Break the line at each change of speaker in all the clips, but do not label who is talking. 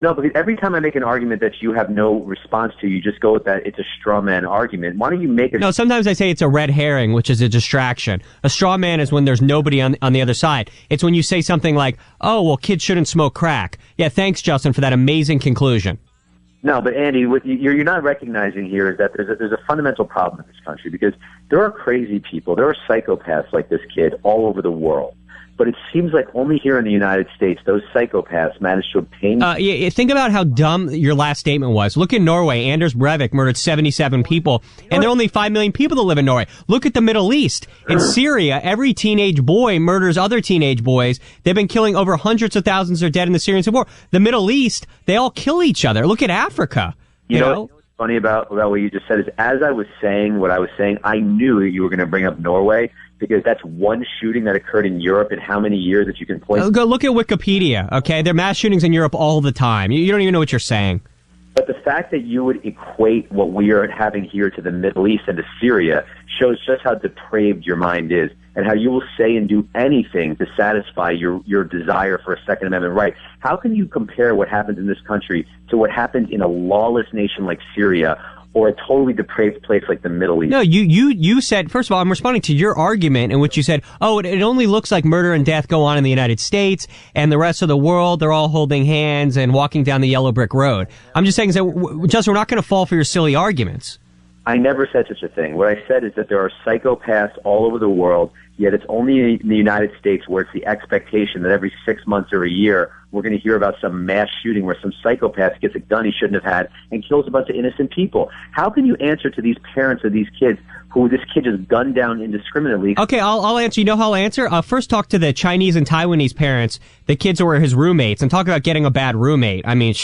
No, because every time I make an argument that you have no response to, you just go with that it's a straw man argument. Why don't you make a...
No, sometimes I say it's a red herring, which is a distraction. A straw man is when there's nobody on the other side. It's when you say something like, oh, well, kids shouldn't smoke crack. Yeah, thanks, Justin, for that amazing conclusion.
No, but Andy, what you're not recognizing here is that there's a fundamental problem in this country because there are crazy people, there are psychopaths like this kid all over the world. But it seems like only here in the United States, those psychopaths manage to obtain...
Think about how dumb your last statement was. Look in Norway. Anders Breivik murdered 77 people, and there are only 5 million people that live in Norway. Look at the Middle East. In Syria, every teenage boy murders other teenage boys. They've been killing over hundreds of thousands are dead in the Syrian civil war. The Middle East, they all kill each other. Look at Africa. You know?
What's funny about what you just said is as I was saying what I was saying, I knew you were going to bring up Norway. Because that's one shooting that occurred in Europe in how many years that you can point?
Go look at Wikipedia, okay? There are mass shootings in Europe all the time. You don't even know what you're saying.
But the fact that you would equate what we are having here to the Middle East and to Syria shows just how depraved your mind is and how you will say and do anything to satisfy your desire for a Second Amendment right. How can you compare what happens in this country to what happens in a lawless nation like Syria or a totally depraved place like the Middle East?
No, you said, first of all, I'm responding to your argument in which you said, oh, it only looks like murder and death go on in the United States and the rest of the world, they're all holding hands and walking down the yellow brick road. I'm just saying, Justin, we're not going to fall for your silly arguments.
I never said such a thing. What I said is that there are psychopaths all over the world, yet it's only in the United States where it's the expectation that every 6 months or a year we're going to hear about some mass shooting where some psychopath gets a gun he shouldn't have had and kills a bunch of innocent people. How can you answer to these parents of these kids who this kid just gunned down indiscriminately?
Okay, I'll answer. You know how I'll answer? First talk to the Chinese and Taiwanese parents, the kids who were his roommates, and talk about getting a bad roommate. I mean,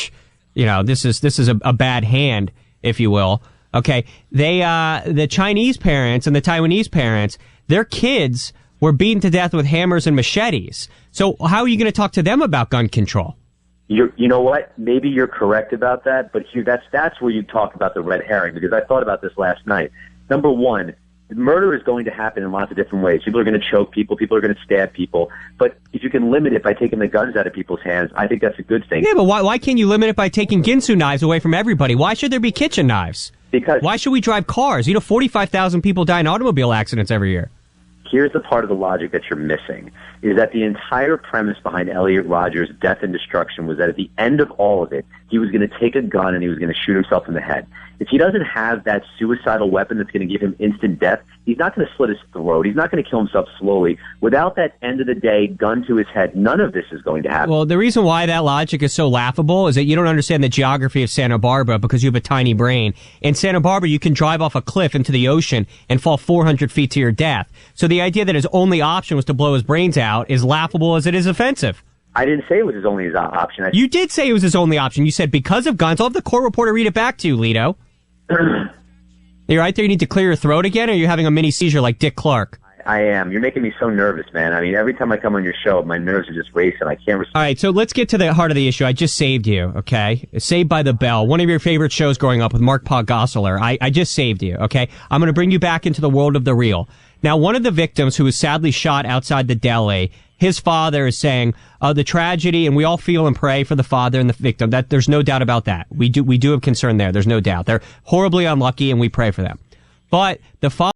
this is a bad hand, if you will. Okay, the Chinese parents and the Taiwanese parents, their kids were beaten to death with hammers and machetes. So how are you going to talk to them about gun control?
You know what? Maybe you're correct about that, but that's where you talk about the red herring, because I thought about this last night. Number one, murder is going to happen in lots of different ways. People are going to choke people. People are going to stab people. But if you can limit it by taking the guns out of people's hands, I think that's a good thing.
Yeah, but why can't you limit it by taking Ginsu knives away from everybody? Why should there be kitchen knives?
Because
why should we drive cars? 45,000 people die in automobile accidents every year.
Here's the part of the logic that you're missing, is that the entire premise behind Elliot Rodgers' death and destruction was that at the end of all of it, he was going to take a gun and he was going to shoot himself in the head. If he doesn't have that suicidal weapon that's going to give him instant death, he's not going to slit his throat. He's not going to kill himself slowly. Without that end of the day gun to his head, none of this is going to happen.
Well, the reason why that logic is so laughable is that you don't understand the geography of Santa Barbara because you have a tiny brain. In Santa Barbara, you can drive off a cliff into the ocean and fall 400 feet to your death. So the idea that his only option was to blow his brains out is laughable as it is offensive.
I didn't say it was his only option.
You did say it was his only option. You said because of guns. I'll have the court reporter read it back to you, Leto. You're right there. You need to clear your throat again, or are you having a mini seizure like Dick Clark?
I am. You're making me so nervous, man. I mean, every time I come on your show, my nerves are just racing. I can't...
All right, so let's get to the heart of the issue. I just saved you, okay? Saved by the Bell, one of your favorite shows growing up with Mark Podgosler. I just saved you, okay? I'm going to bring you back into the world of the real. Now, one of the victims who was sadly shot outside the deli, his father is saying the tragedy, and we all feel and pray for the father and the victim. That there's no doubt about that. We do have concern there. There's no doubt. They're horribly unlucky, and we pray for them. But the father